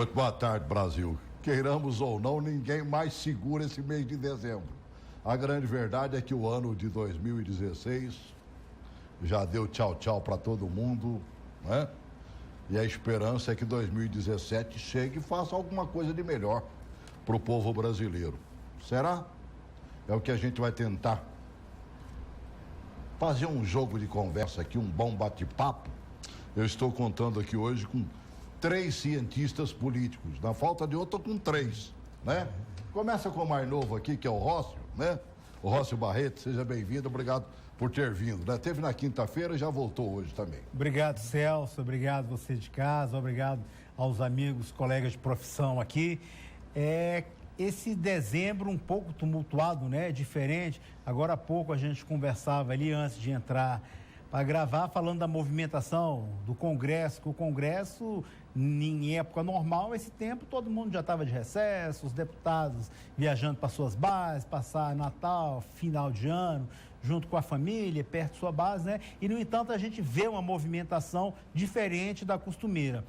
Muito boa tarde, Brasil. Queiramos ou não, ninguém mais segura esse mês de dezembro. A grande verdade é que o ano de 2016 já deu tchau para todo mundo, né? E a esperança é que 2017 chegue e faça alguma coisa de melhor para o povo brasileiro. Será? É o que a gente vai tentar fazer um jogo de conversa aqui, um bom bate-papo. Eu estou contando aqui hoje com 3 cientistas políticos. Na falta de outro, com 3, né? Começa com o mais novo aqui, que é o Rócio, né? O Rócio Barreto, seja bem-vindo, obrigado por ter vindo, né? Teve na quinta-feira e já voltou hoje também. Obrigado, Celso, obrigado você de casa, obrigado aos amigos, colegas de profissão aqui. Esse dezembro um pouco tumultuado, né? Diferente. Agora há pouco a gente conversava ali antes de entrar para gravar, falando da movimentação do Congresso, que o Congresso, em época normal, esse tempo todo mundo já estava de recesso, os deputados viajando para suas bases, passar Natal, final de ano, junto com a família, perto de sua base, né? E, no entanto, a gente vê uma movimentação diferente da costumeira.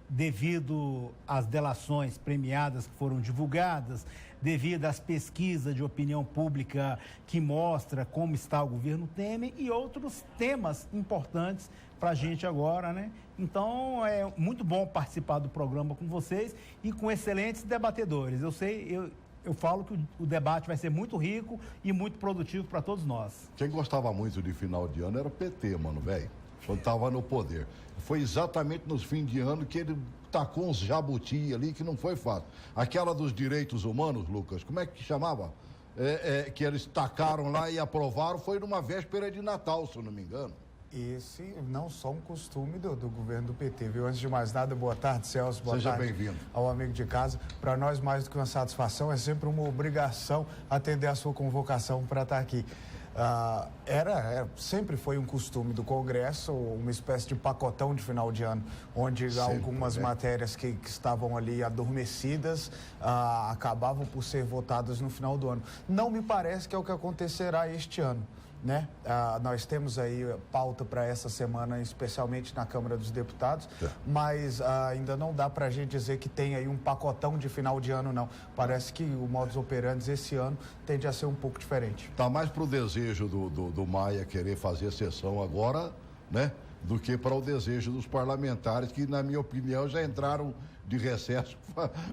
Devido às delações premiadas que foram divulgadas, devido às pesquisas de opinião pública que mostra como está o governo Temer e outros temas importantes para a gente agora, né? Então, é muito bom participar do programa com vocês e com excelentes debatedores. Eu falo que o debate vai ser muito rico e muito produtivo para todos nós. Quem gostava muito de final de ano era o PT, mano, velho. Quando estava no poder. Foi exatamente nos fins de ano que ele tacou uns jabuti ali que não foi fácil. Aquela dos direitos humanos, Lucas, como é que chamava? Que eles tacaram lá e aprovaram, foi numa véspera de Natal, se eu não me engano. Esse não só um costume do governo do PT, viu? Antes de mais nada, boa tarde, Celso, boa Seja tarde bem-vindo ao amigo de casa. Para nós, mais do que uma satisfação, é sempre uma obrigação atender a sua convocação para estar aqui. Sempre foi um costume do Congresso, uma espécie de pacotão de final de ano, onde sempre, algumas matérias que estavam ali adormecidas acabavam por ser votadas no final do ano. Não me parece que é o que acontecerá este ano, né? Nós temos aí pauta para essa semana, especialmente na Câmara dos Deputados, mas ainda não dá para a gente dizer que tem aí um pacotão de final de ano, não. Parece que o modus operandi esse ano tende a ser um pouco diferente. Tá mais pro desejo do Maia querer fazer sessão agora, né? Do que para o desejo dos parlamentares, que, na minha opinião, já entraram de recesso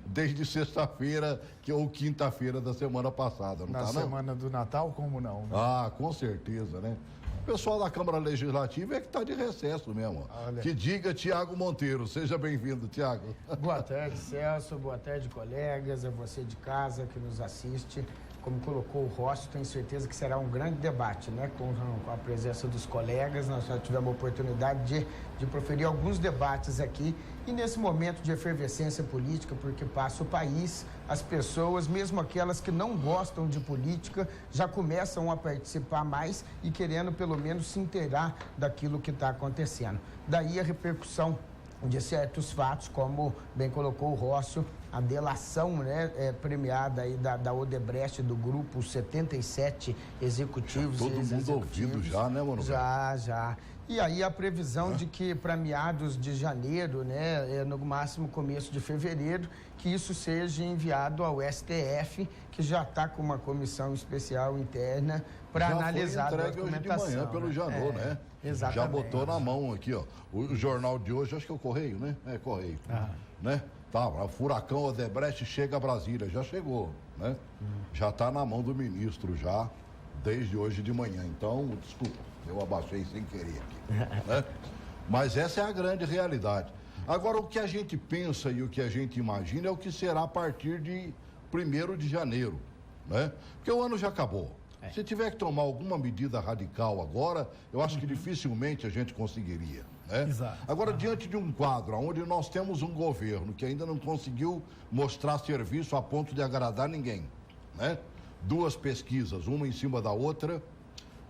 desde sexta-feira ou quinta-feira da semana passada, não tá, não? Na semana do Natal, como não? Né? Com certeza, né? O pessoal da Câmara Legislativa é que está de recesso mesmo. Olha. Que diga Tiago Monteiro. Seja bem-vindo, Tiago. Boa tarde, Celso. Boa tarde, colegas. A você de casa que nos assiste. Como colocou o Rócio, tenho certeza que será um grande debate, né? Com a presença dos colegas, nós já tivemos a oportunidade de proferir alguns debates aqui. E nesse momento de efervescência política, porque passa o país, as pessoas, mesmo aquelas que não gostam de política, já começam a participar mais e querendo pelo menos se inteirar daquilo que está acontecendo. Daí a repercussão de certos fatos, como bem colocou o Rócio, a delação, né, premiada aí da Odebrecht, do grupo 77 executivos. Todo mundo ouvido já, né, mano? Já. E aí a previsão de que para meados de janeiro, né, no máximo começo de fevereiro, que isso seja enviado ao STF, que já está com uma comissão especial interna para analisar a documentação. Hoje de manhã pelo Janot, né? Exatamente. Já botou na mão aqui, ó. O jornal de hoje, acho que é o Correio, né? É Correio, né? Tá, o furacão Odebrecht chega a Brasília, já chegou, né? Já está na mão do ministro já, desde hoje de manhã. Então, desculpa, eu abaixei sem querer aqui, né? Mas essa é a grande realidade. Agora, o que a gente pensa e o que a gente imagina é o que será a partir de 1º de janeiro, né? Porque o ano já acabou. Se tiver que tomar alguma medida radical agora, eu acho que dificilmente a gente conseguiria, né? Exato. Agora, diante de um quadro onde nós temos um governo que ainda não conseguiu mostrar serviço a ponto de agradar ninguém, né? 2 pesquisas, uma em cima da outra,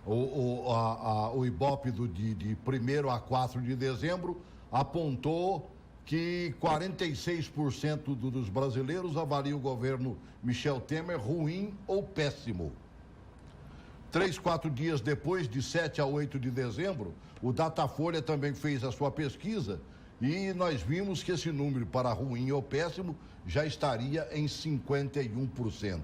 o Ibope de 1º a 4 de dezembro apontou que 46% dos brasileiros avaliam o governo Michel Temer ruim ou péssimo. 3, 4 dias depois, de 7 a 8 de dezembro, o Datafolha também fez a sua pesquisa E nós vimos que esse número para ruim ou péssimo já estaria em 51%.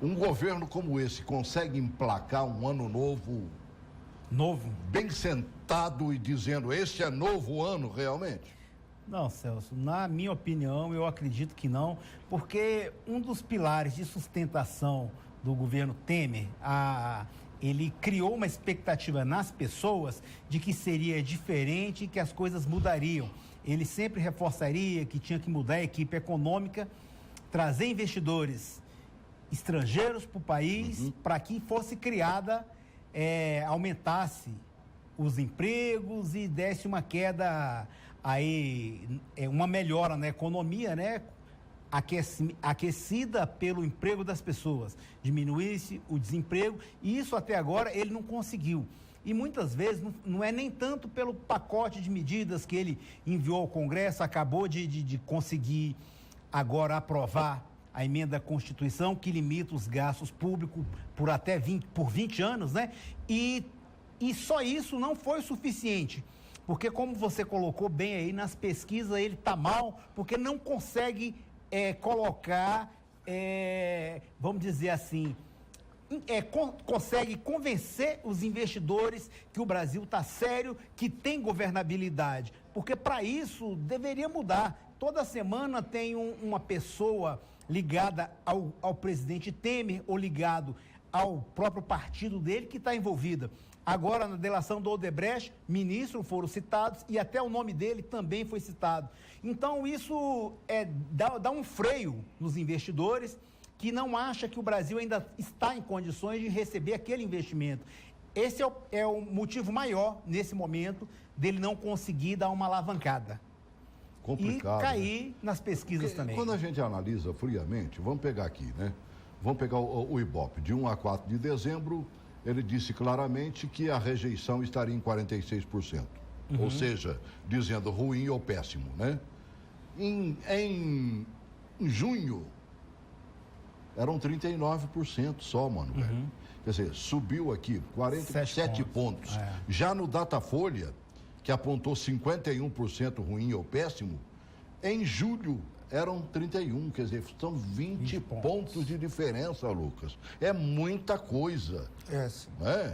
Um governo como esse consegue emplacar um ano novo bem sentado e dizendo, esse é novo ano realmente? Não, Celso, na minha opinião, eu acredito que não, porque um dos pilares de sustentação do governo Temer, ele criou uma expectativa nas pessoas de que seria diferente e que as coisas mudariam. Ele sempre reforçaria que tinha que mudar a equipe econômica, trazer investidores estrangeiros para o país, para que fosse criada, aumentasse os empregos e desse uma queda aí, uma melhora na economia, né? Aquecida pelo emprego das pessoas, diminuísse o desemprego, e isso até agora ele não conseguiu. E muitas vezes não é nem tanto pelo pacote de medidas que ele enviou ao Congresso, acabou de conseguir agora aprovar a emenda à Constituição que limita os gastos públicos por até 20 anos, né? E só isso não foi suficiente, porque como você colocou bem aí nas pesquisas, ele está mal, porque não consegue colocar, vamos dizer assim, consegue convencer os investidores que o Brasil está sério, que tem governabilidade, porque para isso deveria mudar. Toda semana tem uma pessoa ligada ao presidente Temer ou ligado ao próprio partido dele que está envolvida. Agora, na delação do Odebrecht, ministros foram citados e até o nome dele também foi citado. Então, isso dá um freio nos investidores que não acham que o Brasil ainda está em condições de receber aquele investimento. Esse é o motivo maior, nesse momento, dele não conseguir dar uma alavancada. Complicado, e cair, né, nas pesquisas também. Quando a gente analisa friamente, vamos pegar aqui, né? Vamos pegar o Ibope. De 1 a 4 de dezembro, ele disse claramente que a rejeição estaria em 46%. Ou seja, dizendo ruim ou péssimo, né? Em junho, eram 39% só, mano, velho. Quer dizer, subiu aqui 47 pontos. Já no Datafolha, que apontou 51% ruim ou péssimo, em julho eram 31, quer dizer, são 20 pontos de diferença, Lucas. É muita coisa. Sim.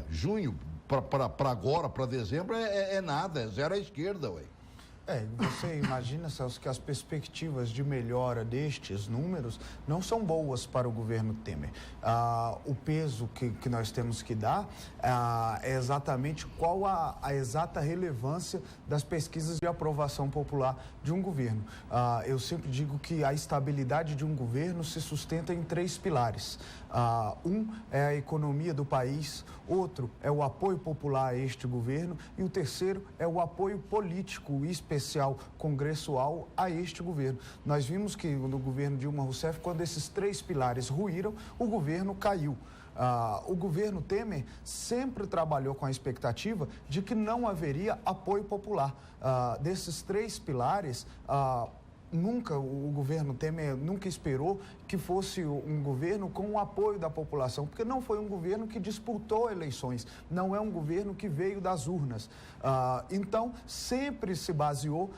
Junho, para agora, para dezembro, é nada, é zero à esquerda, ué. Você imagina, Celso, que as perspectivas de melhora destes números não são boas para o governo Temer. O peso que nós temos que dar é exatamente qual a exata relevância das pesquisas de aprovação popular de um governo. Eu sempre digo que a estabilidade de um governo se sustenta em 3 pilares. Um é a economia do país, outro é o apoio popular a este governo e o terceiro é o apoio político especial congressual a este governo. Nós vimos que no governo Dilma Rousseff, quando esses 3 pilares ruíram, o governo caiu. O governo Temer sempre trabalhou com a expectativa de que não haveria apoio popular. Desses 3 pilares, o governo Temer nunca esperou que fosse um governo com o apoio da população, porque não foi um governo que disputou eleições, não é um governo que veio das urnas. Então, sempre se baseou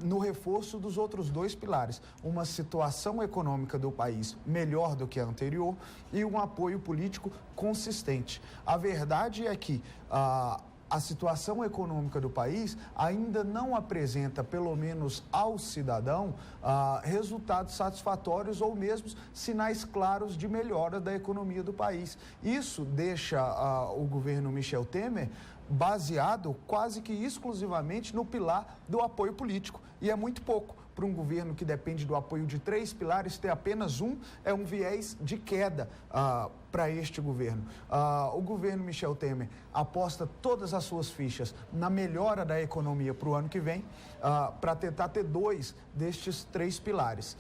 no reforço dos outros 2 pilares, uma situação econômica do país melhor do que a anterior e um apoio político consistente. A verdade é que a situação econômica do país ainda não apresenta, pelo menos ao cidadão, resultados satisfatórios ou mesmo sinais claros de melhora da economia do país. Isso deixa o governo Michel Temer baseado quase que exclusivamente no pilar do apoio político, e é muito pouco. Para um governo que depende do apoio de 3 pilares, ter apenas um é um viés de queda para este governo. O governo Michel Temer aposta todas as suas fichas na melhora da economia para o ano que vem, para tentar ter 2 destes 3 pilares.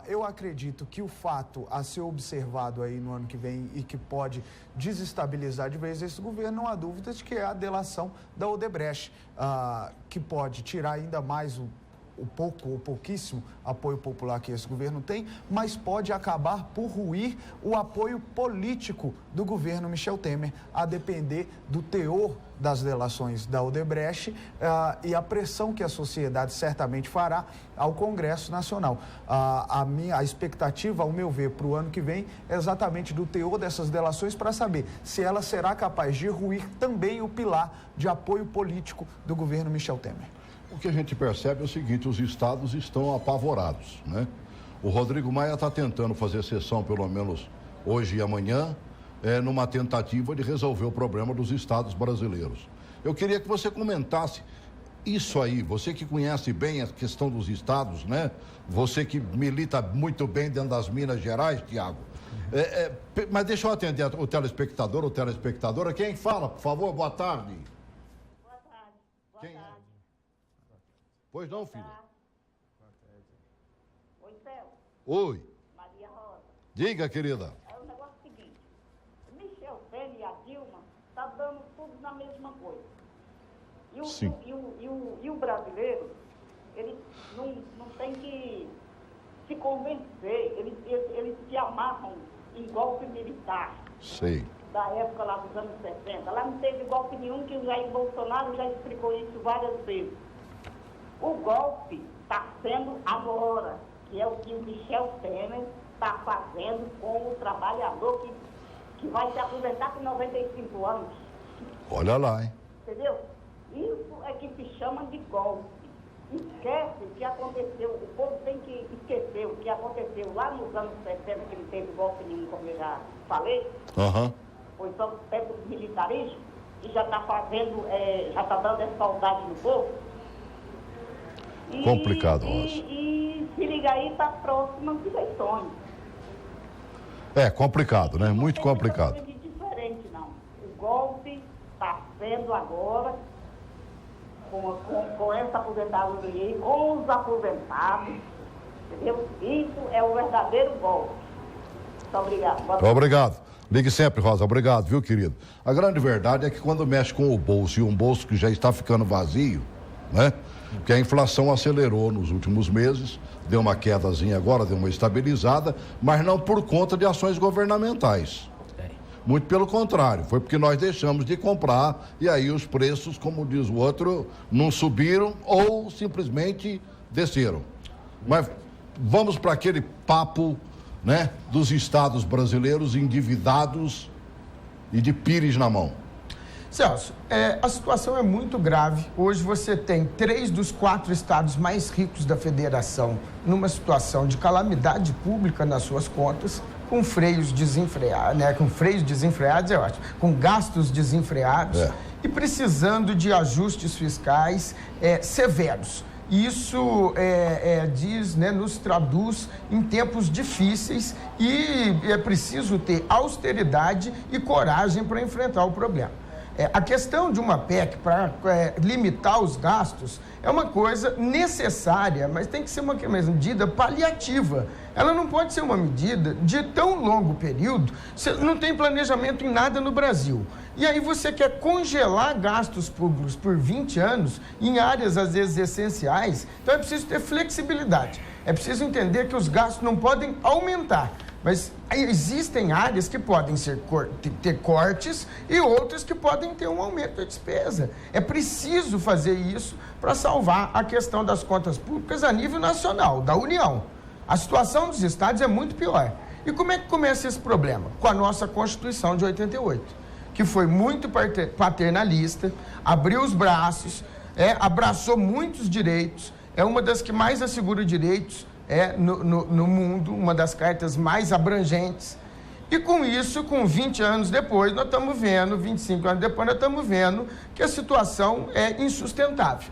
Eu acredito que o fato a ser observado aí no ano que vem e que pode desestabilizar de vez esse governo, não há dúvidas de que é a delação da Odebrecht, que pode tirar ainda mais o pouco ou pouquíssimo apoio popular que esse governo tem, mas pode acabar por ruir o apoio político do governo Michel Temer, a depender do teor das delações da Odebrecht e a pressão que a sociedade certamente fará ao Congresso Nacional. A expectativa, ao meu ver, para o ano que vem é exatamente do teor dessas delações para saber se ela será capaz de ruir também o pilar de apoio político do governo Michel Temer. O que a gente percebe é o seguinte, os estados estão apavorados, né? O Rodrigo Maia está tentando fazer sessão, pelo menos hoje e amanhã, numa tentativa de resolver o problema dos estados brasileiros. Eu queria que você comentasse isso aí, você que conhece bem a questão dos estados, né? Você que milita muito bem dentro das Minas Gerais, Tiago. Mas deixa eu atender o telespectador ou telespectadora. Quem fala, por favor? Boa tarde. Boa tarde. Boa Quem? tarde. Pois não, filha? Oi, Céu. Oi. Maria Rosa. Diga, querida. É o negócio seguinte. Michel Temer e a Dilma tá dando tudo na mesma coisa. Sim. E o brasileiro, ele não tem que se convencer. Eles se amarram em golpe militar. Sei. Da época lá dos anos 60. Lá não teve golpe nenhum, que o Jair Bolsonaro já explicou isso várias vezes. O golpe está sendo agora, que é o que o Michel Temer está fazendo com o trabalhador que vai se aposentar com 95 anos. Olha lá, hein? Entendeu? Isso é que se chama de golpe. Esquece o que aconteceu, o povo tem que esquecer o que aconteceu lá nos anos 70, que não teve golpe nenhum, como eu já falei. Foi só o tempo do militarismo, e já está fazendo, já está dando essa saudade no povo. Complicado, Rosa. E se liga aí para as próximas eleições. É complicado, né? Muito complicado. Não tem muita coisa de diferente, não. O golpe está sendo agora com essa aposentadoria, com os aposentados, entendeu? Isso é o verdadeiro golpe. Muito obrigado. Obrigado. Ligue sempre, Rosa. Obrigado, viu, querido? A grande verdade é que quando mexe com o bolso, e um bolso que já está ficando vazio, né? Porque a inflação acelerou nos últimos meses, deu uma quedazinha agora, deu uma estabilizada, mas não por conta de ações governamentais. Muito pelo contrário, foi porque nós deixamos de comprar e aí os preços, como diz o outro, não subiram ou simplesmente desceram. Mas vamos para aquele papo, né, dos estados brasileiros endividados e de pires na mão. Celso, a situação é muito grave. Hoje você tem 3 dos 4 estados mais ricos da federação numa situação de calamidade pública nas suas contas, com freios desenfreados, né? Com freios desenfreados, eu acho, com gastos desenfreados e precisando de ajustes fiscais severos. Isso diz, né, nos traduz em tempos difíceis e é preciso ter austeridade e coragem para enfrentar o problema. A questão de uma PEC para limitar os gastos é uma coisa necessária, mas tem que ser uma medida paliativa. Ela não pode ser uma medida de tão longo período. Você não tem planejamento em nada no Brasil. E aí você quer congelar gastos públicos por 20 anos em áreas, às vezes, essenciais. Então é preciso ter flexibilidade. É preciso entender que os gastos não podem aumentar. Mas existem áreas que podem ter cortes e outras que podem ter um aumento da despesa. É preciso fazer isso para salvar a questão das contas públicas a nível nacional, da União. A situação dos estados é muito pior. E como é que começa esse problema? Com a nossa Constituição de 88, que foi muito paternalista, abriu os braços, abraçou muitos direitos, é uma das que mais assegura direitos no mundo, uma das cartas mais abrangentes. E com isso, com 20 anos depois, nós estamos vendo, 25 anos depois, nós estamos vendo que a situação é insustentável.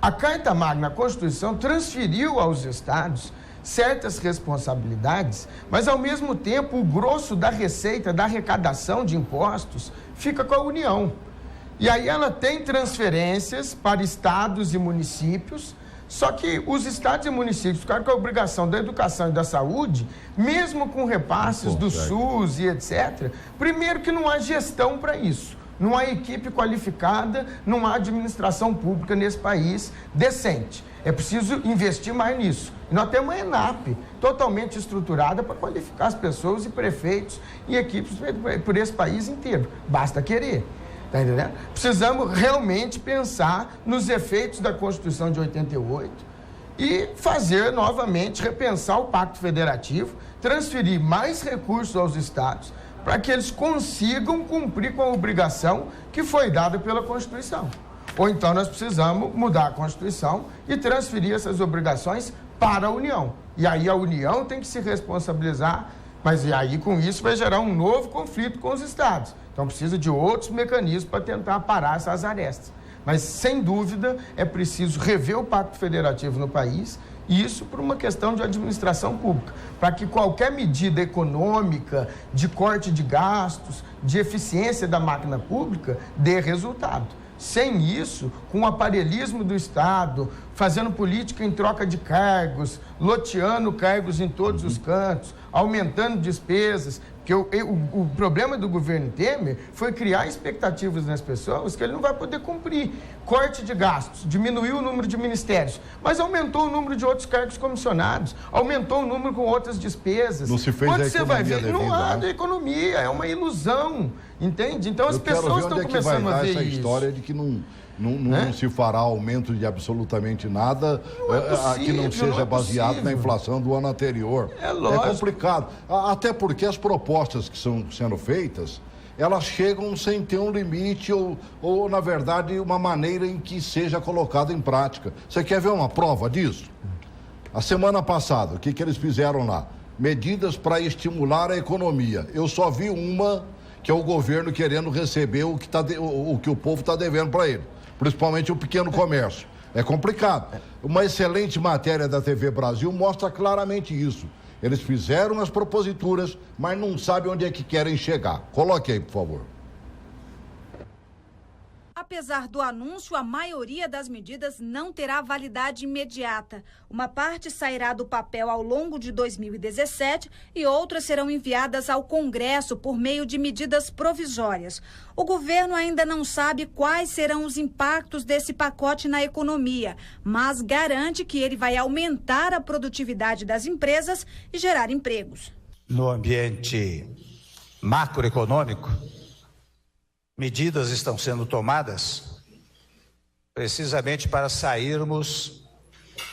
A Carta Magna, a Constituição, transferiu aos estados certas responsabilidades, mas, ao mesmo tempo, o grosso da receita, da arrecadação de impostos, fica com a União. E aí ela tem transferências para estados e municípios. Só que os estados e municípios ficaram com a obrigação da educação e da saúde, mesmo com repasses do SUS e etc., primeiro que não há gestão para isso. Não há equipe qualificada, não há administração pública nesse país decente. É preciso investir mais nisso. E nós temos uma ENAP totalmente estruturada para qualificar as pessoas e prefeitos e equipes por esse país inteiro. Basta querer. Tá entendendo? Precisamos realmente pensar nos efeitos da Constituição de 88 e fazer novamente, repensar o Pacto Federativo, transferir mais recursos aos estados para que eles consigam cumprir com a obrigação que foi dada pela Constituição. Ou então nós precisamos mudar a Constituição e transferir essas obrigações para a União. E aí a União tem que se responsabilizar, mas e aí com isso vai gerar um novo conflito com os estados. Então precisa de outros mecanismos para tentar parar essas arestas. Mas, sem dúvida, é preciso rever o Pacto Federativo no país, e isso por uma questão de administração pública, para que qualquer medida econômica, de corte de gastos, de eficiência da máquina pública, dê resultado. Sem isso, com o aparelhismo do Estado, fazendo política em troca de cargos, loteando cargos em todos os cantos, aumentando despesas, porque o problema do governo Temer foi criar expectativas nas pessoas que ele não vai poder cumprir. Corte de gastos, diminuiu o número de ministérios, mas aumentou o número de outros cargos comissionados, aumentou o número com outras despesas. Não se fez quando a você vai ver, devida, não há da economia, é uma ilusão, entende? Então as pessoas estão começando a ver essa isso. História de que não se fará aumento de absolutamente nada que não seja baseado na inflação do ano anterior. É lógico. É complicado. Até porque as propostas que estão sendo feitas, elas chegam sem ter um limite ou, na verdade, uma maneira em que seja colocado em prática. Você quer ver uma prova disso? A semana passada, o que eles fizeram lá? Medidas para estimular a economia. Eu só vi uma, que é o governo querendo receber o que o povo está devendo para ele. Principalmente o pequeno comércio. É complicado. Uma excelente matéria da TV Brasil mostra claramente isso. Eles fizeram as proposituras, mas não sabem onde é que querem chegar. Coloque aí, por favor. Apesar do anúncio, a maioria das medidas não terá validade imediata. Uma parte sairá do papel ao longo de 2017 e outras serão enviadas ao Congresso por meio de medidas provisórias. O governo ainda não sabe quais serão os impactos desse pacote na economia, mas garante que ele vai aumentar a produtividade das empresas e gerar empregos. No ambiente macroeconômico, medidas estão sendo tomadas precisamente para sairmos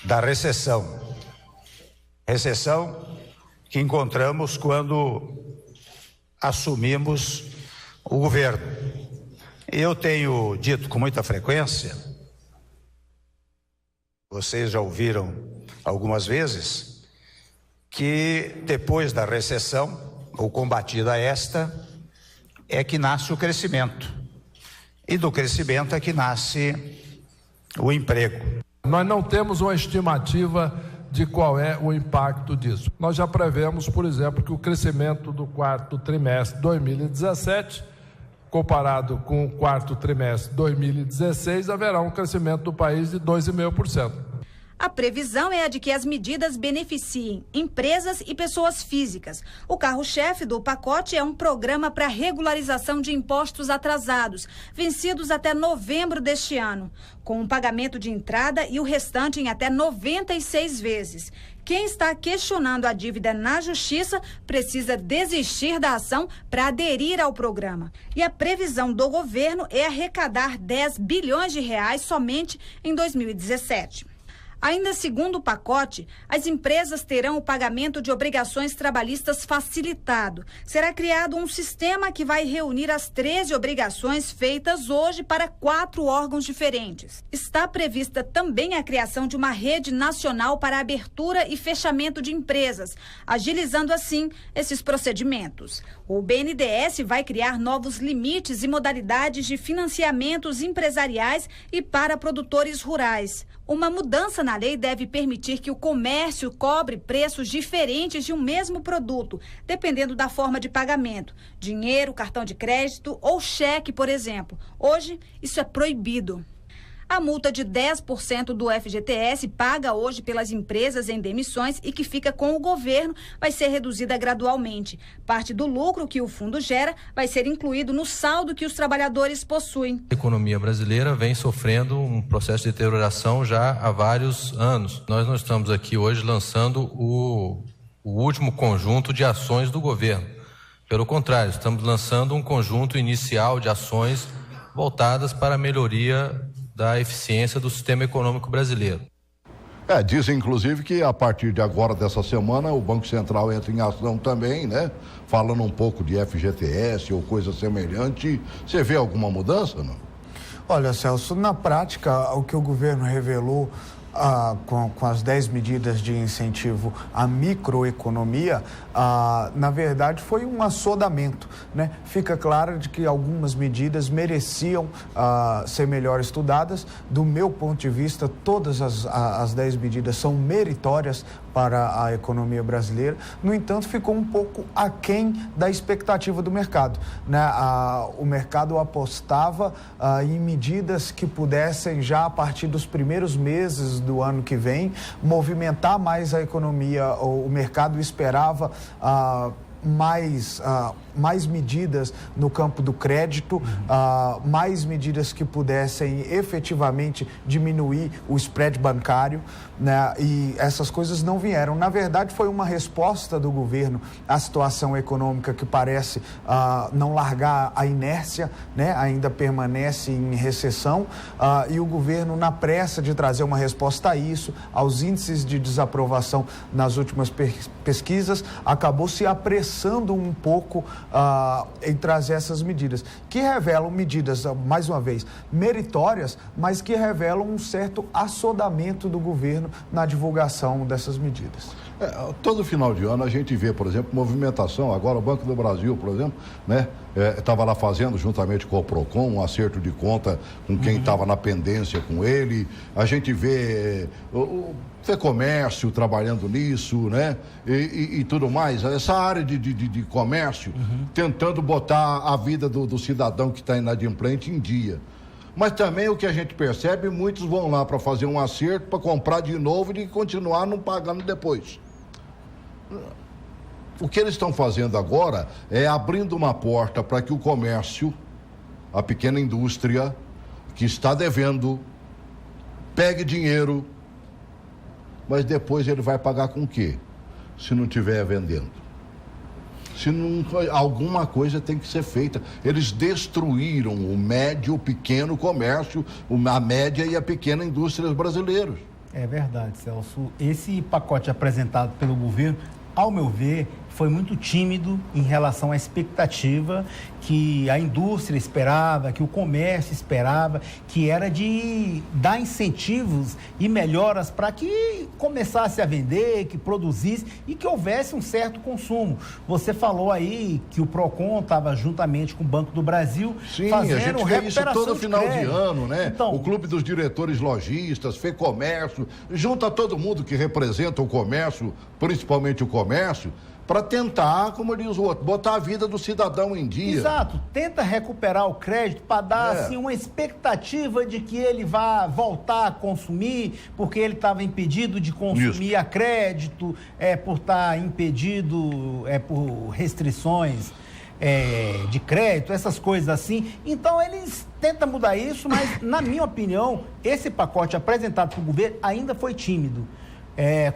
da recessão. Recessão que encontramos quando assumimos o governo. Eu tenho dito com muita frequência, vocês já ouviram algumas vezes, que depois da recessão, ou combatida esta, é que nasce o crescimento. E do crescimento é que nasce o emprego. Nós não temos uma estimativa de qual é o impacto disso. Nós já prevemos, por exemplo, que o crescimento do quarto trimestre de 2017, comparado com o quarto trimestre de 2016, haverá um crescimento do país de 2,5%. A previsão é a de que as medidas beneficiem empresas e pessoas físicas. O carro-chefe do pacote é um programa para regularização de impostos atrasados, vencidos até novembro deste ano, com um pagamento de entrada e o restante em até 96 vezes. Quem está questionando a dívida na Justiça precisa desistir da ação para aderir ao programa. E a previsão do governo é arrecadar 10 bilhões de reais somente em 2017. Ainda segundo o pacote, as empresas terão o pagamento de obrigações trabalhistas facilitado. Será criado um sistema que vai reunir as 13 obrigações feitas hoje para 4 órgãos diferentes. Está prevista também a criação de uma rede nacional para abertura e fechamento de empresas, agilizando assim esses procedimentos. O BNDES vai criar novos limites e modalidades de financiamentos empresariais e para produtores rurais. Uma mudança na lei deve permitir que o comércio cobre preços diferentes de um mesmo produto, dependendo da forma de pagamento. Dinheiro, cartão de crédito ou cheque, por exemplo. Hoje, isso é proibido. A multa de 10% do FGTS paga hoje pelas empresas em demissões e que fica com o governo vai ser reduzida gradualmente. Parte do lucro que o fundo gera vai ser incluído no saldo que os trabalhadores possuem. A economia brasileira vem sofrendo um processo de deterioração já há vários anos. Nós não estamos aqui hoje lançando o último conjunto de ações do governo. Pelo contrário, estamos lançando um conjunto inicial de ações voltadas para a melhoria da eficiência do sistema econômico brasileiro. Dizem inclusive que a partir de agora, dessa semana, o Banco Central entra em ação também, né? Falando um pouco de FGTS ou coisa semelhante. Você vê alguma mudança, não? Olha, Celso, na prática, o que o governo revelou com as 10 medidas de incentivo à microeconomia, na verdade foi um assodamento, né? Fica claro de que algumas medidas mereciam ser melhor estudadas. Do meu ponto de vista, todas as 10 medidas são meritórias para a economia brasileira. No entanto, ficou um pouco aquém da expectativa do mercado, né? O mercado apostava em medidas que pudessem, já a partir dos primeiros meses do ano que vem, movimentar mais a economia. O mercado esperava mais medidas no campo do crédito, mais medidas que pudessem efetivamente diminuir o spread bancário, né? E essas coisas não vieram. Na verdade, foi uma resposta do governo à situação econômica que parece não largar a inércia, né? Ainda permanece em recessão, e o governo, na pressa de trazer uma resposta a isso, aos índices de desaprovação nas últimas pesquisas, acabou se apressando um pouco em trazer essas medidas, que revelam medidas, mais uma vez, meritórias, mas que revelam um certo assodamento do governo na divulgação dessas medidas. Todo final de ano a gente vê, por exemplo, movimentação. Agora o Banco do Brasil, por exemplo, né, estava lá fazendo, juntamente com o Procon, um acerto de conta com quem estava na pendência com ele. A gente vê o comércio trabalhando nisso, né? E tudo mais. Essa área de comércio tentando botar a vida do cidadão que está inadimplente em dia. Mas também o que a gente percebe, muitos vão lá para fazer um acerto, para comprar de novo e continuar não pagando depois. O que eles estão fazendo agora é abrindo uma porta para que o comércio, a pequena indústria, que está devendo, pegue dinheiro, mas depois ele vai pagar com o quê? Se não estiver vendendo. Se não, alguma coisa tem que ser feita. Eles destruíram o médio, o pequeno comércio, a média e a pequena indústria brasileiros. É verdade, Celso. Esse pacote apresentado pelo governo, ao meu ver, foi muito tímido em relação à expectativa que a indústria esperava, que o comércio esperava, que era de dar incentivos e melhoras para que começasse a vender, que produzisse e que houvesse um certo consumo. Você falou aí que o Procon estava juntamente com o Banco do Brasil. Sim, fazendo a gente vê isso todo final de ano, né? Então, o Clube dos Diretores Lojistas, FEComércio, junta todo mundo que representa o comércio, principalmente o comércio, para tentar, como diz o outro, botar a vida do cidadão em dia. Exato, tenta recuperar o crédito para dar assim, uma expectativa de que ele vá voltar a consumir, porque ele estava impedido de consumir a crédito, por estar impedido por restrições de crédito, essas coisas assim. Então eles tentam mudar isso, mas na minha opinião, esse pacote apresentado pelo governo ainda foi tímido.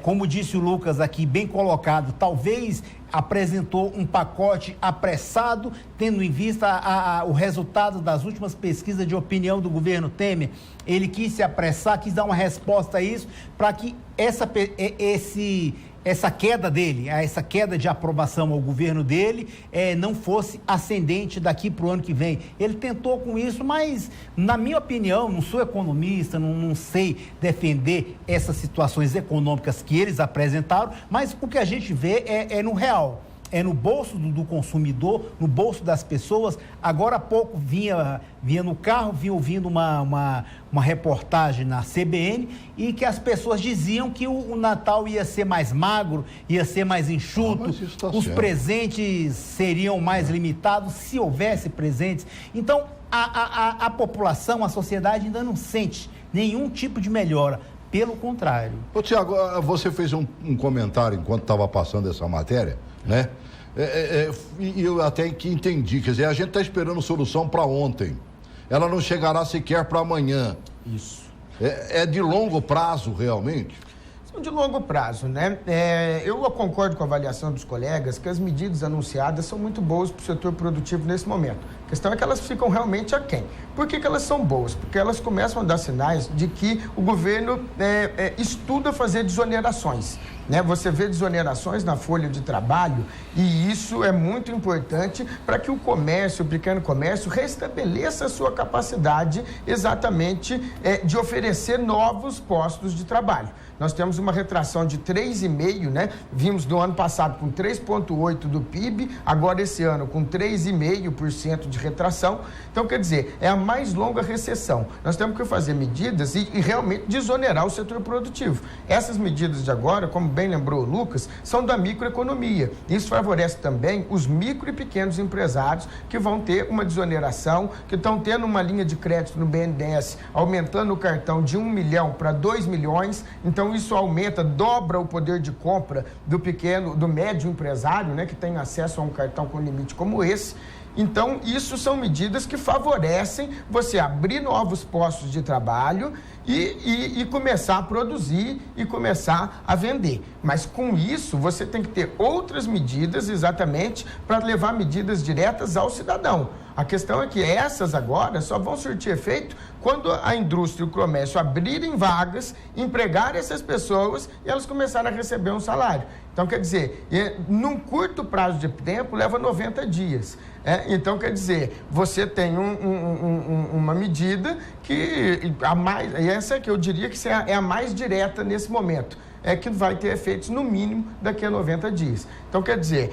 Como disse o Lucas aqui, bem colocado, talvez apresentou um pacote apressado, tendo em vista o resultado das últimas pesquisas de opinião do governo Temer. Ele quis se apressar, quis dar uma resposta a isso, para que essa queda dele, essa queda de aprovação ao governo dele, não fosse ascendente daqui para o ano que vem. Ele tentou com isso, mas, na minha opinião, não sou economista, não sei defender essas situações econômicas que eles apresentaram, mas o que a gente vê é no real. É no bolso do consumidor, no bolso das pessoas. Agora há pouco vinha no carro, vinha ouvindo uma reportagem na CBN e que as pessoas diziam que o Natal ia ser mais magro, ia ser mais enxuto, os presentes seriam mais limitados, se houvesse presentes. Então, a população, a sociedade ainda não sente nenhum tipo de melhora. Pelo contrário. Ô, Tiago, você fez um comentário enquanto estava passando essa matéria, né? E eu até que entendi, quer dizer, a gente está esperando solução para ontem. Ela não chegará sequer para amanhã. Isso. É de longo prazo, realmente? De longo prazo, né? Eu concordo com a avaliação dos colegas que as medidas anunciadas são muito boas para o setor produtivo nesse momento. A questão é que elas ficam realmente aquém. Por que elas são boas? Porque elas começam a dar sinais de que o governo estuda fazer desonerações. Né? Você vê desonerações na folha de trabalho e isso é muito importante para que o comércio, o pequeno comércio, restabeleça a sua capacidade exatamente de oferecer novos postos de trabalho. Nós temos uma retração de 3,5%, né? Vimos do ano passado com 3,8% do PIB, agora esse ano com 3,5% de retração. Então, quer dizer, é a mais longa recessão. Nós temos que fazer medidas e realmente desonerar o setor produtivo. Essas medidas de agora, como bem lembrou o Lucas, são da microeconomia. Isso favorece também os micro e pequenos empresários que vão ter uma desoneração, que estão tendo uma linha de crédito no BNDES, aumentando o cartão de 1 milhão para 2 milhões. Então, isso aumenta, dobra o poder de compra do médio empresário, né, que tem acesso a um cartão com limite como esse. Então, isso são medidas que favorecem você abrir novos postos de trabalho e começar a produzir e começar a vender. Mas, com isso, você tem que ter outras medidas exatamente para levar medidas diretas ao cidadão. A questão é que essas agora só vão surtir efeito quando a indústria e o comércio abrirem vagas, empregar essas pessoas e elas começarem a receber um salário. Então, quer dizer, num curto prazo de tempo, leva 90 dias. Então, quer dizer, você tem uma medida que essa que eu diria que é a mais direta nesse momento. Que vai ter efeitos, no mínimo, daqui a 90 dias. Então, quer dizer,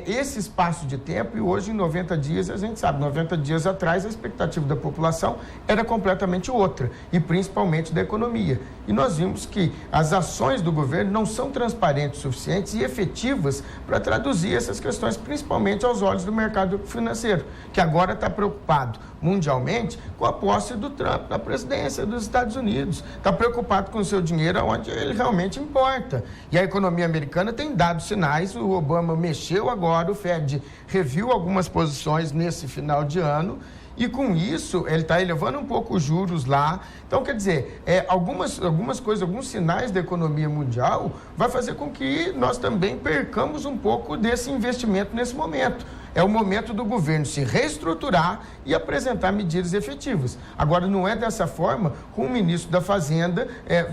esse espaço de tempo, e hoje, em 90 dias, a gente sabe, 90 dias atrás, a expectativa da população era completamente outra, e principalmente da economia. E nós vimos que as ações do governo não são transparentes o suficientes e efetivas para traduzir essas questões, principalmente aos olhos do mercado financeiro, que agora está preocupado mundialmente com a posse do Trump na presidência dos Estados Unidos. Está preocupado com o seu dinheiro onde ele realmente importa. E a economia americana tem dado sinais, o Obama mexeu agora, o Fed reviu algumas posições nesse final de ano, e com isso ele está elevando um pouco os juros lá. Então, quer dizer, algumas coisas, alguns sinais da economia mundial vai fazer com que nós também percamos um pouco desse investimento nesse momento. É o momento do governo se reestruturar e apresentar medidas efetivas. Agora, não é dessa forma, com o ministro da Fazenda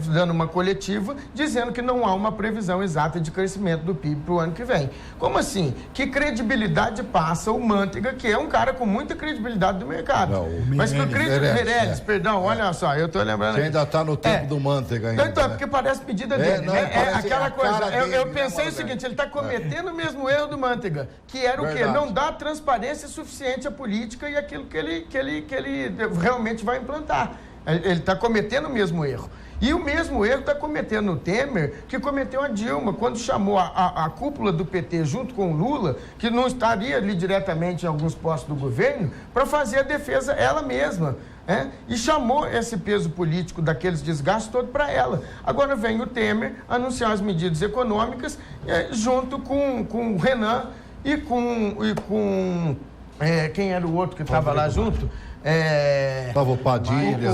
dando uma coletiva, dizendo que não há uma previsão exata de crescimento do PIB para o ano que vem. Como assim? Que credibilidade passa o Manteiga, que é um cara com muita credibilidade do mercado? Não, mas que o Meirelles, perdão, olha só, eu estou lembrando... Você ainda está no tempo do Manteiga ainda. Então, porque parece medida dele, né? Aquela coisa, eu pensei o seguinte, ele está cometendo o mesmo erro do Manteiga, que era o quê? Não dá transparência suficiente à política e aquilo que ele realmente vai implantar. Ele está cometendo o mesmo erro. E o mesmo erro está cometendo o Temer, que cometeu a Dilma, quando chamou a cúpula do PT junto com o Lula, que não estaria ali diretamente em alguns postos do governo, para fazer a defesa ela mesma. E chamou esse peso político daqueles desgastes todo para ela. Agora vem o Temer anunciar as medidas econômicas junto com o Renan e com quem era o outro que estava lá junto? Estava o Padilha,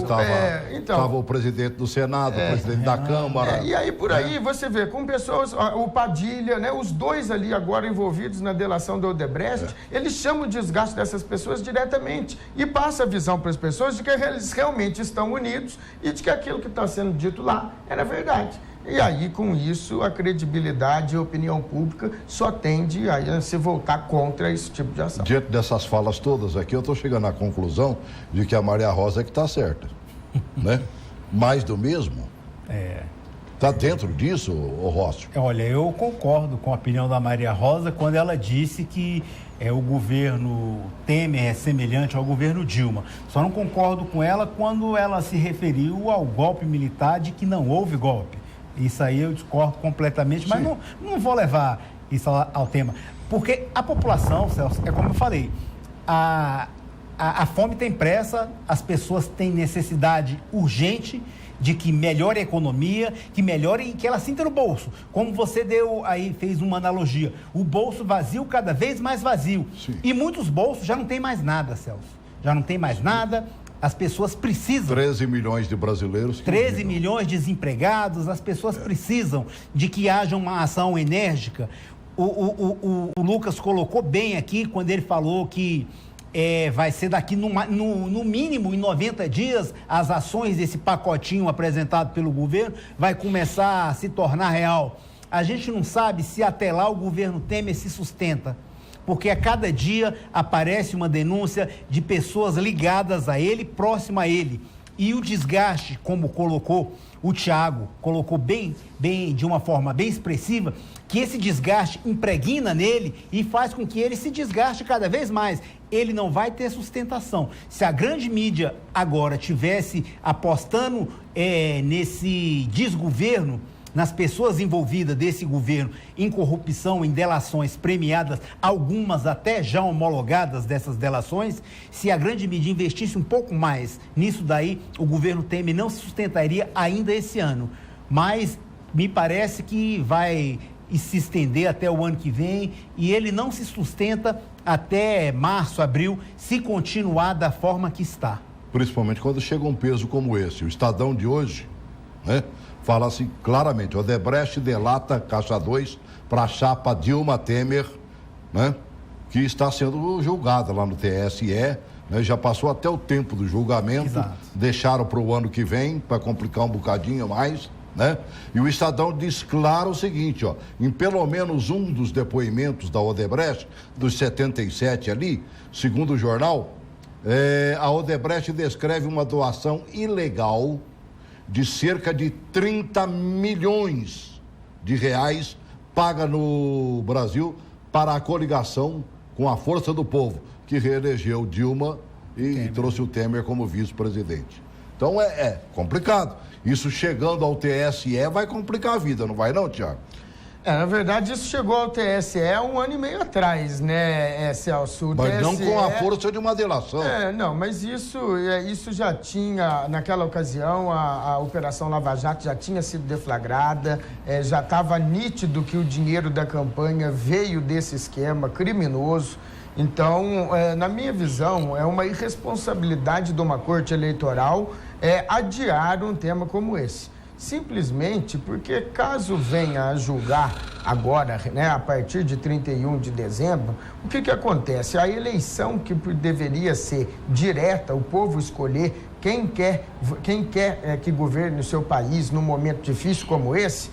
estava o presidente do Senado, o presidente da Câmara. E aí, por aí, você vê, com pessoas, o Padilha, né, os dois ali agora envolvidos na delação do Odebrecht, eles chamam o desgaste dessas pessoas diretamente e passa a visão para as pessoas de que eles realmente estão unidos e de que aquilo que está sendo dito lá era verdade. E aí, com isso, a credibilidade e a opinião pública só tende a se voltar contra esse tipo de ação. Diante dessas falas todas aqui, eu estou chegando à conclusão de que a Maria Rosa é que está certa, né? Mais do mesmo? Está dentro disso, Rócio? Olha, eu concordo com a opinião da Maria Rosa quando ela disse que o governo Temer é semelhante ao governo Dilma. Só não concordo com ela quando ela se referiu ao golpe militar, de que não houve golpe. Isso aí eu discordo completamente, mas não vou levar isso ao tema. Porque a população, Celso, é como eu falei, a fome tem pressa, as pessoas têm necessidade urgente de que melhore a economia, que melhore e que ela sinta no bolso. Como você fez uma analogia, o bolso vazio, cada vez mais vazio. Sim. E muitos bolsos já não tem mais nada, Celso. Já não tem mais nada, as pessoas precisam. 13 milhões de brasileiros. 13 milhões de desempregados, as pessoas precisam de que haja uma ação enérgica. O Lucas colocou bem aqui quando ele falou que vai ser daqui no mínimo em 90 dias as ações desse pacotinho apresentado pelo governo vai começar a se tornar real. A gente não sabe se até lá o governo Temer se sustenta, porque a cada dia aparece uma denúncia de pessoas ligadas a ele, próximo a ele. E o desgaste, como colocou o Thiago, colocou bem, de uma forma bem expressiva, que esse desgaste impregna nele e faz com que ele se desgaste cada vez mais. Ele não vai ter sustentação. Se a grande mídia agora tivesse apostando nesse desgoverno, nas pessoas envolvidas desse governo, em corrupção, em delações premiadas, algumas até já homologadas dessas delações, se a grande mídia investisse um pouco mais nisso daí, o governo Temer não se sustentaria ainda esse ano. Mas me parece que vai se estender até o ano que vem e ele não se sustenta até março, abril, se continuar da forma que está. Principalmente quando chega um peso como esse. O Estadão de hoje, né? Fala assim claramente, Odebrecht delata Caixa 2 para a chapa Dilma Temer, né? Que está sendo julgada lá no TSE, né? Já passou até o tempo do julgamento. Exato. Deixaram para o ano que vem, para complicar um bocadinho mais, né? E o Estadão diz claro o seguinte, ó, em pelo menos um dos depoimentos da Odebrecht, dos 77 ali, segundo o jornal, a Odebrecht descreve uma doação ilegal de cerca de 30 milhões de reais paga no Brasil para a coligação com a Força do Povo, que reelegeu Dilma e trouxe o Temer como vice-presidente. Então é complicado. Isso chegando ao TSE vai complicar a vida, não vai não, Thiago? Na verdade, isso chegou ao TSE 1 ano e meio atrás, né, Celso? Mas não com a força de uma delação. Não, mas isso já tinha, naquela ocasião, a Operação Lava Jato já tinha sido deflagrada, já estava nítido que o dinheiro da campanha veio desse esquema criminoso. Então, na minha visão, é uma irresponsabilidade de uma corte eleitoral adiar um tema como esse. Simplesmente porque caso venha a julgar agora, né, a partir de 31 de dezembro, o que acontece? A eleição que deveria ser direta, o povo escolher quem quer que governe o seu país num momento difícil como esse,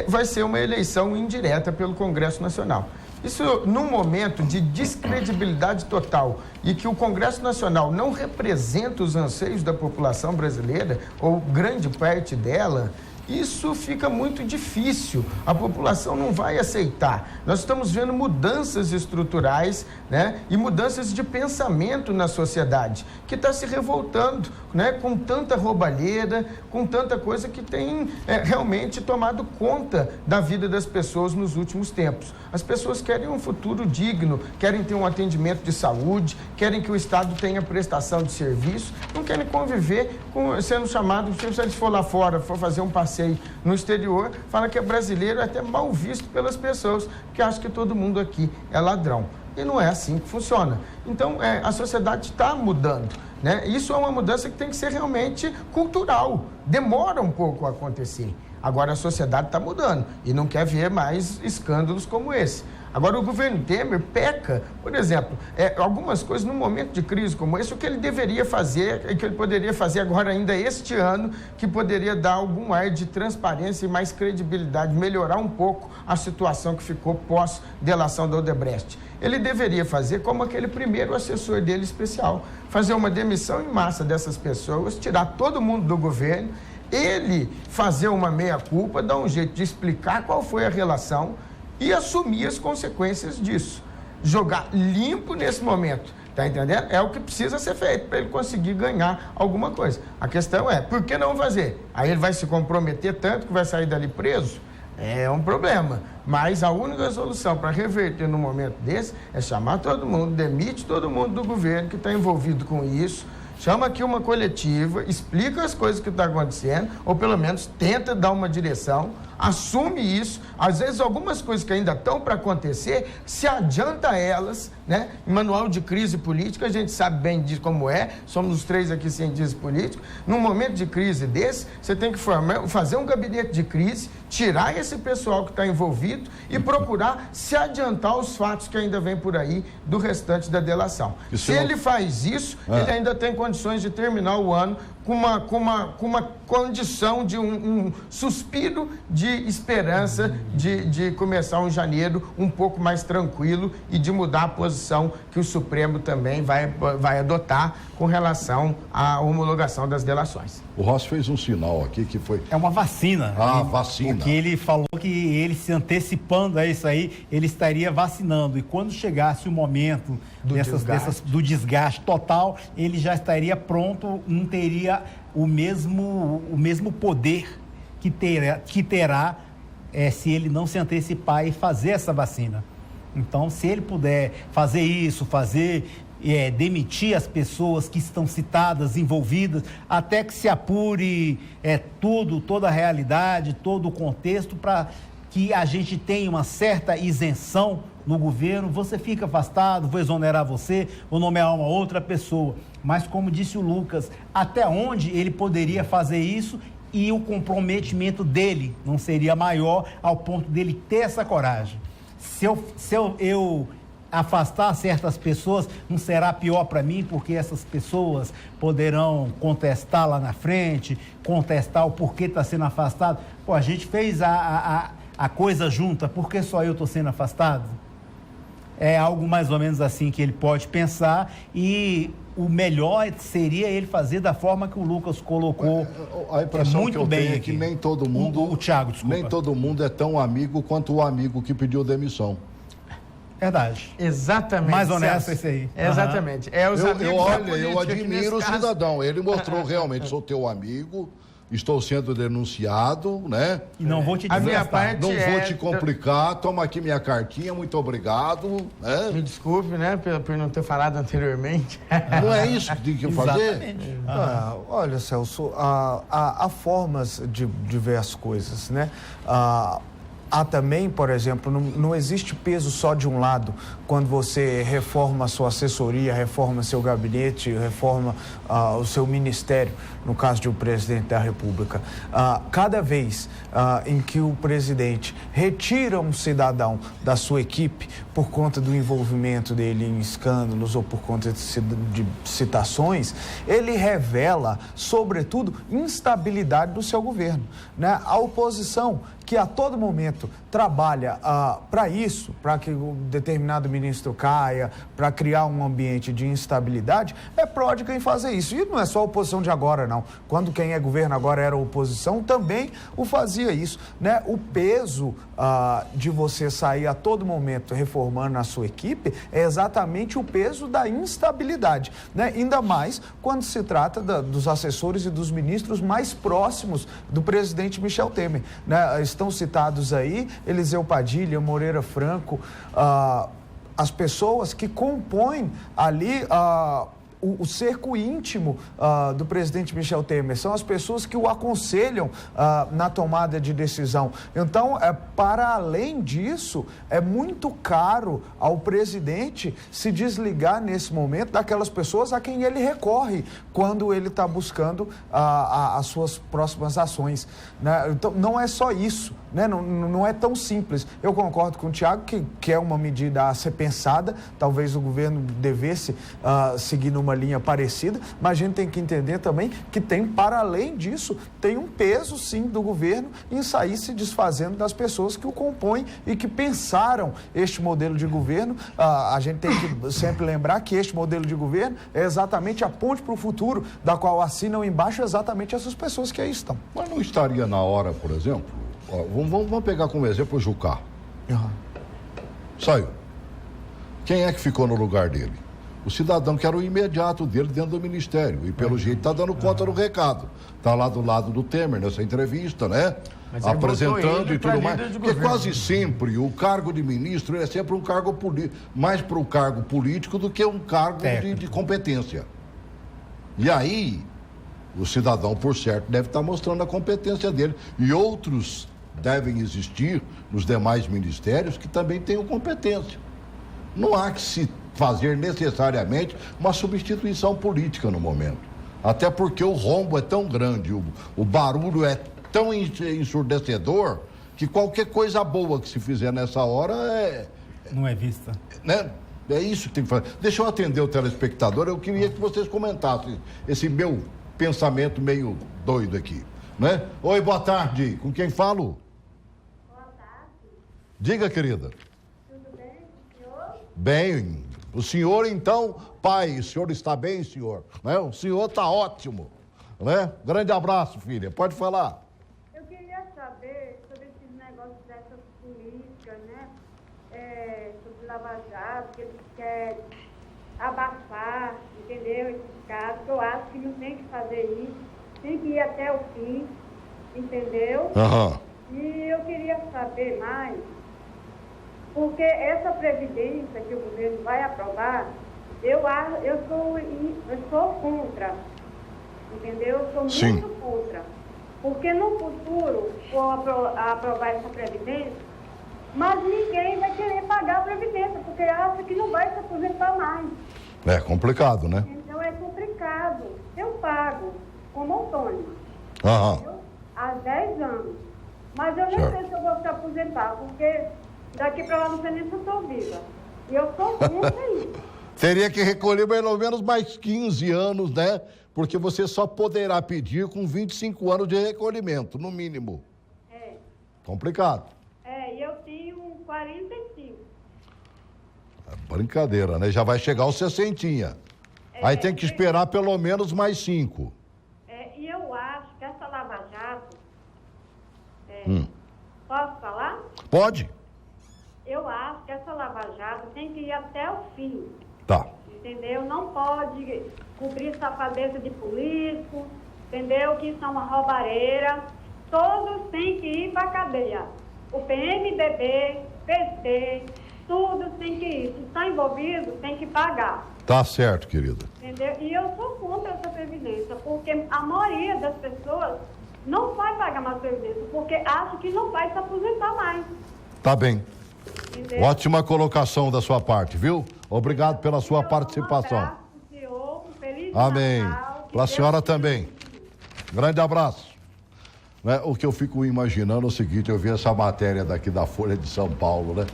vai ser uma eleição indireta pelo Congresso Nacional. Isso, num momento de descredibilidade total e que o Congresso Nacional não representa os anseios da população brasileira, ou grande parte dela, isso fica muito difícil. A população não vai aceitar. Nós estamos vendo mudanças estruturais, né, e mudanças de pensamento na sociedade, que está se revoltando, né, com tanta roubalheira, com tanta coisa que tem realmente tomado conta da vida das pessoas nos últimos tempos. As pessoas querem um futuro digno, querem ter um atendimento de saúde, querem que o Estado tenha prestação de serviço, não querem conviver sendo chamado, se eles for lá fora, for fazer um passeio no exterior, fala que é brasileiro, é até mal visto pelas pessoas, que acham que todo mundo aqui é ladrão. E não é assim que funciona. Então, a sociedade está mudando, né? Isso é uma mudança que tem que ser realmente cultural. Demora um pouco a acontecer. Agora a sociedade está mudando e não quer ver mais escândalos como esse. Agora o governo Temer peca, por exemplo, algumas coisas num momento de crise como esse, o que ele deveria fazer, e que ele poderia fazer agora ainda este ano, que poderia dar algum ar de transparência e mais credibilidade, melhorar um pouco a situação que ficou pós-delação da Odebrecht. Ele deveria fazer como aquele primeiro assessor dele especial, fazer uma demissão em massa dessas pessoas, tirar todo mundo do governo, ele fazer uma meia-culpa, dar um jeito de explicar qual foi a relação e assumir as consequências disso. Jogar limpo nesse momento, tá entendendo? É o que precisa ser feito para ele conseguir ganhar alguma coisa. A questão é, por que não fazer? Aí ele vai se comprometer tanto que vai sair dali preso? É um problema. Mas a única solução para reverter num momento desse é chamar todo mundo, demite todo mundo do governo que está envolvido com isso, chama aqui uma coletiva, explica as coisas que estão acontecendo, ou pelo menos tenta dar uma direção, assume isso. Às vezes algumas coisas que ainda estão para acontecer, se adianta elas, né? Em manual de crise política, a gente sabe bem de como é, somos os 3 aqui cientistas políticos. Num momento de crise desse, você tem que fazer um gabinete de crise, tirar esse pessoal que está envolvido e procurar se adiantar os fatos que ainda vêm por aí do restante da delação. Se ele faz isso, ele ainda tem condições de terminar o ano com uma condição de um suspiro de esperança de começar um janeiro um pouco mais tranquilo e de mudar a posição que o Supremo também vai adotar com relação à homologação das delações. O Rossi fez um sinal aqui que foi... É uma vacina. Vacina. Porque ele falou que ele se antecipando a isso aí, ele estaria vacinando. E quando chegasse o momento do desgaste total, ele já estaria pronto, não teria o mesmo poder que terá se ele não se antecipar e fazer essa vacina. Então, se ele puder fazer isso, demitir as pessoas que estão citadas, envolvidas, até que se apure toda a realidade, todo o contexto, para que a gente tenha uma certa isenção no governo, você fica afastado, vou exonerar você, vou nomear uma outra pessoa. Mas, como disse o Lucas, até onde ele poderia fazer isso e o comprometimento dele não seria maior ao ponto dele ter essa coragem. Se eu afastar certas pessoas, não será pior para mim, porque essas pessoas poderão contestar lá na frente, contestar o porquê está sendo afastado. Pô, a gente fez a coisa junta, por que só eu estou sendo afastado? É algo mais ou menos assim que ele pode pensar, e o melhor seria ele fazer da forma que o Lucas colocou. A impressão muito que eu bem tenho aqui. É que nem todo mundo... O Thiago, desculpa. Nem todo mundo é tão amigo quanto o amigo que pediu demissão. Verdade. Exatamente. Mais honesto esse aí. Exatamente. Eu admiro o cidadão. Ele mostrou realmente, sou teu amigo, estou sendo denunciado, né? E não vou te A minha parte não vou te complicar, toma aqui minha cartinha, muito obrigado. Né? Me desculpe, né, por não ter falado anteriormente. Não é isso que tem que fazer? Olha, Celso, há formas de ver as coisas, né? Há também, por exemplo, não existe peso só de um lado quando você reforma a sua assessoria, reforma seu gabinete, reforma o seu ministério, no caso de um presidente da República. Cada vez em que o presidente retira um cidadão da sua equipe por conta do envolvimento dele em escândalos ou por conta de citações, ele revela, sobretudo, instabilidade do seu governo, né? A oposição, que a todo momento trabalha para isso, para que um determinado ministro caia, para criar um ambiente de instabilidade, é pródiga em fazer isso. E não é só a oposição de agora, não. Quando quem é governo agora era a oposição, também o fazia isso, né? O peso de você sair a todo momento reformando a sua equipe é exatamente o peso da instabilidade, né? Ainda mais quando se trata dos assessores e dos ministros mais próximos do presidente Michel Temer, né? Estão citados aí Eliseu Padilha, Moreira Franco, as pessoas que compõem ali o cerco íntimo do presidente Michel Temer, são as pessoas que o aconselham na tomada de decisão. Então, para além disso, é muito caro ao presidente se desligar nesse momento daquelas pessoas a quem ele recorre quando ele está buscando as suas próximas ações, né? Então, não é só isso, né? Não é tão simples. Eu concordo com o Thiago que é uma medida a ser pensada, talvez o governo devesse seguir numa linha parecida, mas a gente tem que entender também que tem, para além disso, tem um peso, sim, do governo em sair se desfazendo das pessoas que o compõem e que pensaram este modelo de governo. A gente tem que sempre lembrar que este modelo de governo é exatamente a ponte para o futuro, da qual assinam embaixo exatamente essas pessoas que aí estão. Mas não estaria na hora, por exemplo, vamos pegar como exemplo o Jucá. Saiu. Quem é que ficou no lugar dele? O cidadão que era o imediato dele dentro do ministério. E pelo jeito está dando conta do recado. Está lá do lado do Temer nessa entrevista, né? apresentando e tudo mais. Porque quase sempre o cargo de ministro é sempre um cargo político, mais para o cargo político do que um cargo de competência. E aí, o cidadão, por certo, deve estar mostrando a competência dele. E outros devem existir nos demais ministérios que também tenham competência. Não há que se fazer necessariamente uma substituição política no momento. Até porque o rombo é tão grande, o barulho é tão ensurdecedor, que qualquer coisa boa que se fizer nessa hora não é vista. Né? É isso que tem que fazer. Deixa eu atender o telespectador, eu queria que vocês comentassem esse meu pensamento meio doido aqui, né? Oi, boa tarde, com quem falo? Boa tarde. Diga, querida. Tudo bem, senhor? Bem, o senhor então, pai, o senhor está bem, senhor? Né? O senhor está ótimo, né? Grande abraço, filha, pode falar. Eu queria saber sobre esses negócios dessas políticas, né? Sobre Lava Jato, que eles querem abafar, entendeu? Esses casos, eu acho que não tem que fazer isso, tem que ir até o fim, entendeu? E eu queria saber mais, porque essa previdência que o governo vai aprovar, eu sou contra, entendeu? Eu sou muito contra, porque no futuro vou aprovar essa previdência, mas ninguém vai querer pagar a previdência, porque acha que não vai se aposentar mais. É complicado, né? Então é complicado. Eu pago como autônoma. Há 10 anos. Mas eu nem sei se eu vou se aposentar, porque daqui para lá não sei nem se eu estou viva. E eu sou contra isso. Teria que recolher pelo menos mais 15 anos, né? Porque você só poderá pedir com 25 anos de recolhimento, no mínimo. É. Complicado. E eu tenho 45. Brincadeira, né? Já vai chegar aos 60. Aí tem que esperar pelo menos mais 5. E eu acho que essa Lava Jato... Posso falar? Pode. Eu acho que essa Lava Jato tem que ir até o fim. Tá. Entendeu? Não pode cobrir safadeza de político, entendeu? Que isso é uma roubareira. Todos têm que ir para a cadeia. O PMDB, PT, tudo tem que ir. Se está envolvido, tem que pagar. Tá certo, querida. Entendeu? E eu sou contra essa previdência, porque a maioria das pessoas não vai pagar mais previdência, porque acha que não vai se aposentar mais. Tá bem. Entendeu? Ótima colocação da sua parte, viu? Obrigado pela sua participação. Um abraço pro senhor, um feliz Amém. Natal. Para a senhora também. Grande abraço. Né? O que eu fico imaginando é o seguinte, eu vi essa matéria daqui da Folha de São Paulo, né?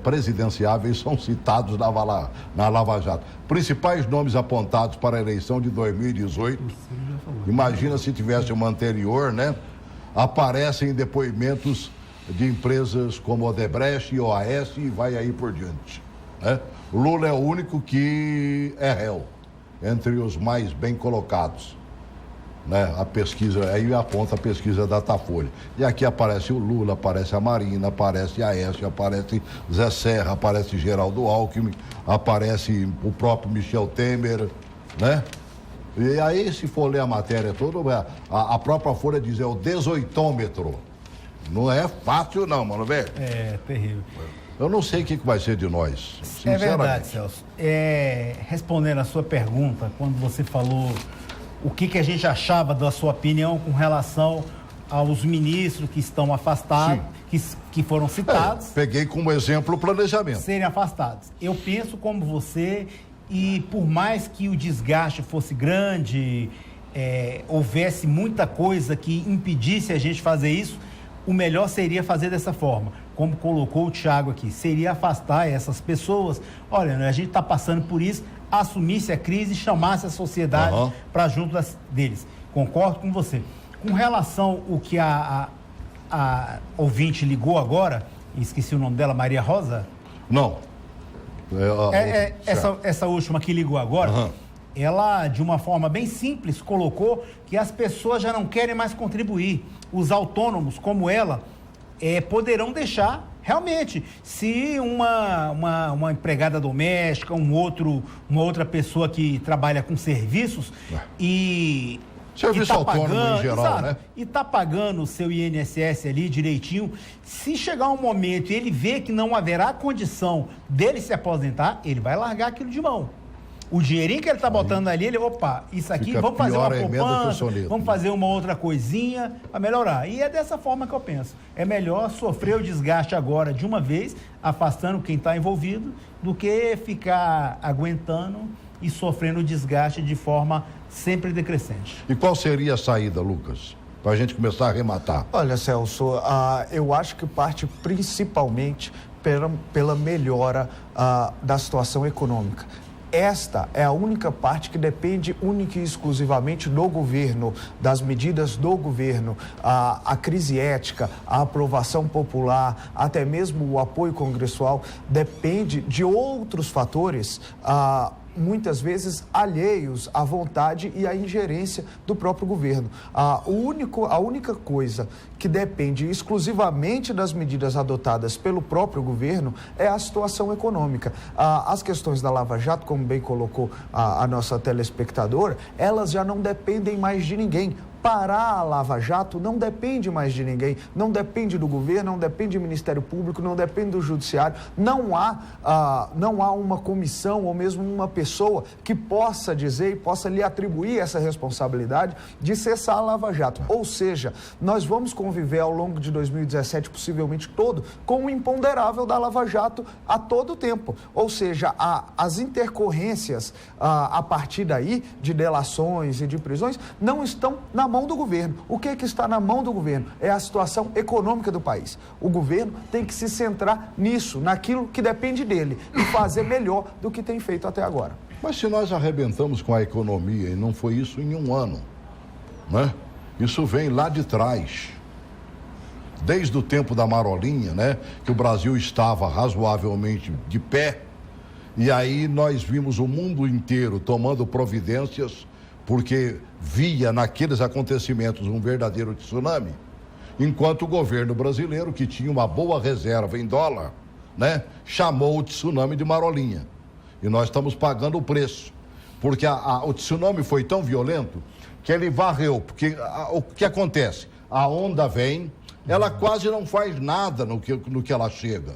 Presidenciáveis são citados na Lava Jato. Principais nomes apontados para a eleição de 2018. Imagina se tivesse uma anterior, né? Aparecem depoimentos de empresas como Odebrecht e OAS e vai aí por diante, né? Lula é o único que é réu entre os mais bem colocados, né? A pesquisa, aí aponta a pesquisa da Datafolha. E aqui aparece o Lula, aparece a Marina, aparece a Aécio, aparece Zé Serra, aparece Geraldo Alckmin, aparece o próprio Michel Temer, né? E aí, se for ler a matéria toda, a própria Folha diz, é o 18ômetro. Não é fácil não, mano, velho. É terrível. Eu não sei o que vai ser de nós, sinceramente. É verdade, Celso. Respondendo a sua pergunta, quando você falou o que a gente achava da sua opinião com relação aos ministros que estão afastados, que foram citados. Peguei como exemplo o planejamento. Serem afastados. Eu penso como você, e por mais que o desgaste fosse grande, houvesse muita coisa que impedisse a gente fazer isso, o melhor seria fazer dessa forma, como colocou o Thiago aqui, seria afastar essas pessoas. Olha, a gente está passando por isso, assumisse a crise e chamasse a sociedade para junto deles. Concordo com você. Com relação ao que a ouvinte ligou agora, esqueci o nome dela, Maria Rosa? Não. Essa última que ligou agora, ela, de uma forma bem simples, colocou que as pessoas já não querem mais contribuir. Os autônomos, como ela, poderão deixar, realmente, se uma empregada doméstica, uma outra pessoa que trabalha com serviços e Serviço autônomo em geral, exato, né? E está pagando o seu INSS ali direitinho. Se chegar um momento e ele ver que não haverá condição dele se aposentar, ele vai largar aquilo de mão. O dinheirinho que ele está botando ali, isso aqui, vamos fazer uma poupança, vamos fazer uma outra coisinha para melhorar. E é dessa forma que eu penso. É melhor sofrer o desgaste agora de uma vez, afastando quem está envolvido, do que ficar aguentando e sofrendo o desgaste de forma sempre decrescente. E qual seria a saída, Lucas, para a gente começar a arrematar? Olha, Celso, eu acho que parte principalmente pela melhora da situação econômica. Esta é a única parte que depende única e exclusivamente do governo, das medidas do governo, a crise ética, a aprovação popular, até mesmo o apoio congressual, depende de outros fatores, muitas vezes alheios à vontade e à ingerência do próprio governo. A única coisa que depende exclusivamente das medidas adotadas pelo próprio governo é a situação econômica. As questões da Lava Jato, como bem colocou a nossa telespectadora, elas já não dependem mais de ninguém. Parar a Lava Jato não depende mais de ninguém, não depende do governo, não depende do Ministério Público, não depende do Judiciário, não há uma comissão ou mesmo uma pessoa que possa dizer e possa lhe atribuir essa responsabilidade de cessar a Lava Jato. Ou seja, nós vamos conviver ao longo de 2017, possivelmente todo, com o imponderável da Lava Jato a todo tempo. Ou seja, as intercorrências a partir daí, de delações e de prisões, não estão na mão do governo. O que está na mão do governo? É a situação econômica do país. O governo tem que se centrar nisso, naquilo que depende dele e fazer melhor do que tem feito até agora. Mas se nós arrebentamos com a economia e não foi isso em um ano, né? Isso vem lá de trás. Desde o tempo da Marolinha, né? Que o Brasil estava razoavelmente de pé e aí nós vimos o mundo inteiro tomando providências porque via naqueles acontecimentos um verdadeiro tsunami, enquanto o governo brasileiro, que tinha uma boa reserva em dólar, né, chamou o tsunami de Marolinha. E nós estamos pagando o preço, porque o tsunami foi tão violento que ele varreu, porque o que acontece? A onda vem, ela quase não faz nada no que ela chega.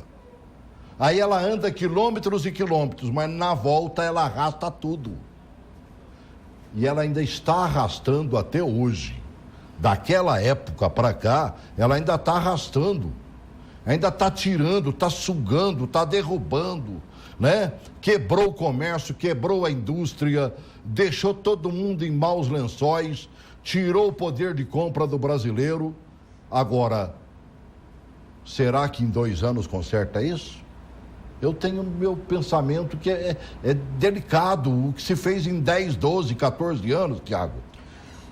Aí ela anda quilômetros e quilômetros, mas na volta ela arrasta tudo. E ela ainda está arrastando até hoje. Daquela época para cá, ela ainda está arrastando. Ainda está tirando, está sugando, está derrubando, né? Quebrou o comércio, quebrou a indústria, deixou todo mundo em maus lençóis, tirou o poder de compra do brasileiro. Agora, será que em 2 anos conserta isso? Eu tenho meu pensamento que é delicado, o que se fez em 10, 12, 14 anos, Tiago.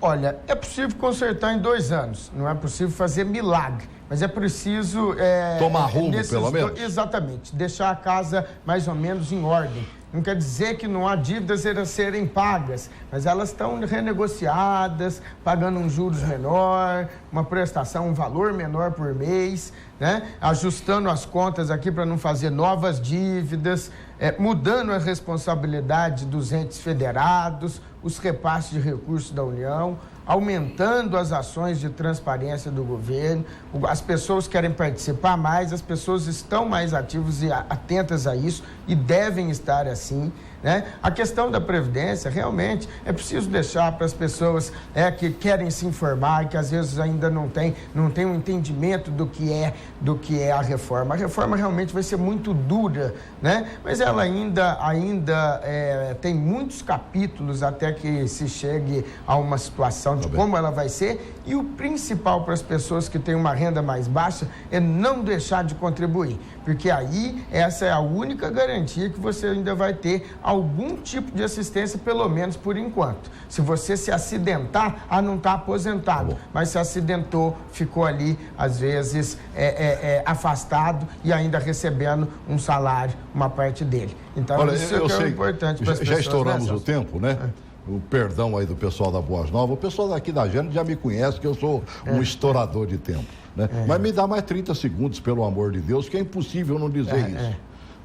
Olha, é possível consertar em 2 anos, não é possível fazer milagre, mas é preciso... tomar rumo, pelo menos? Exatamente, deixar a casa mais ou menos em ordem. Não quer dizer que não há dívidas a serem pagas, mas elas estão renegociadas, pagando um juros menor, uma prestação, um valor menor por mês, né? Ajustando as contas aqui para não fazer novas dívidas, mudando a responsabilidade dos entes federados, os repasses de recursos da União, aumentando as ações de transparência do governo. As pessoas querem participar mais, as pessoas estão mais ativas e atentas a isso e devem estar assim, né? A questão da Previdência, realmente, é preciso deixar para as pessoas que querem se informar e que às vezes ainda não tem um entendimento do que é a reforma. A reforma realmente vai ser muito dura, né? Mas ela ainda tem muitos capítulos até que se chegue a uma situação de como ela vai ser, e o principal para as pessoas que têm uma renda mais baixa é não deixar de contribuir, porque aí essa é a única garantia que você ainda vai ter algum tipo de assistência, pelo menos por enquanto. Se você se acidentar, não está aposentado, mas se acidentou, ficou ali, às vezes, afastado e ainda recebendo um salário, uma parte dele. Então, olha, isso é importante para as pessoas. Já estouramos o tempo, né? O perdão aí do pessoal da Boas Novas. O pessoal daqui da Gênesis já me conhece, que eu sou um estourador de tempo, né? Mas me dá mais 30 segundos, pelo amor de Deus, que é impossível não dizer isso.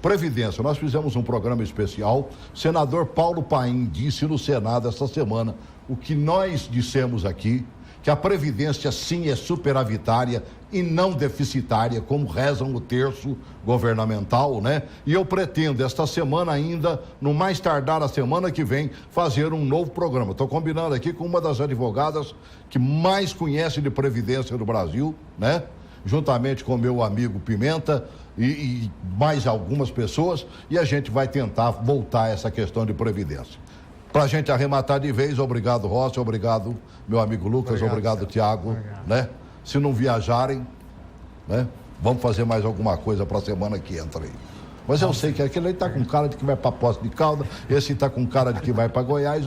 Previdência, nós fizemos um programa especial. O senador Paulo Paim disse no Senado esta semana o que nós dissemos aqui, que a Previdência sim é superavitária e não deficitária, como rezam o terço governamental, né? E eu pretendo esta semana ainda, no mais tardar a semana que vem, fazer um novo programa. Estou combinando aqui com uma das advogadas que mais conhece de Previdência do Brasil, né? Juntamente com meu amigo Pimenta e mais algumas pessoas, e a gente vai tentar voltar a essa questão de Previdência. Para a gente arrematar de vez, obrigado, Rossi, obrigado, meu amigo Lucas, obrigado Tiago, né? Se não viajarem, né? Vamos fazer mais alguma coisa para a semana que entra aí. Mas eu sei que aquele aí está com cara de que vai para Poços de Caldas, esse está com cara de que vai para Goiás,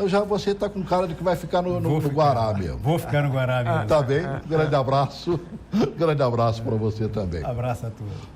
já você está com cara de que vai ficar no Guará mesmo. Vou ficar no Guará mesmo. Tá bem? Grande abraço para você também. Abraço a todos.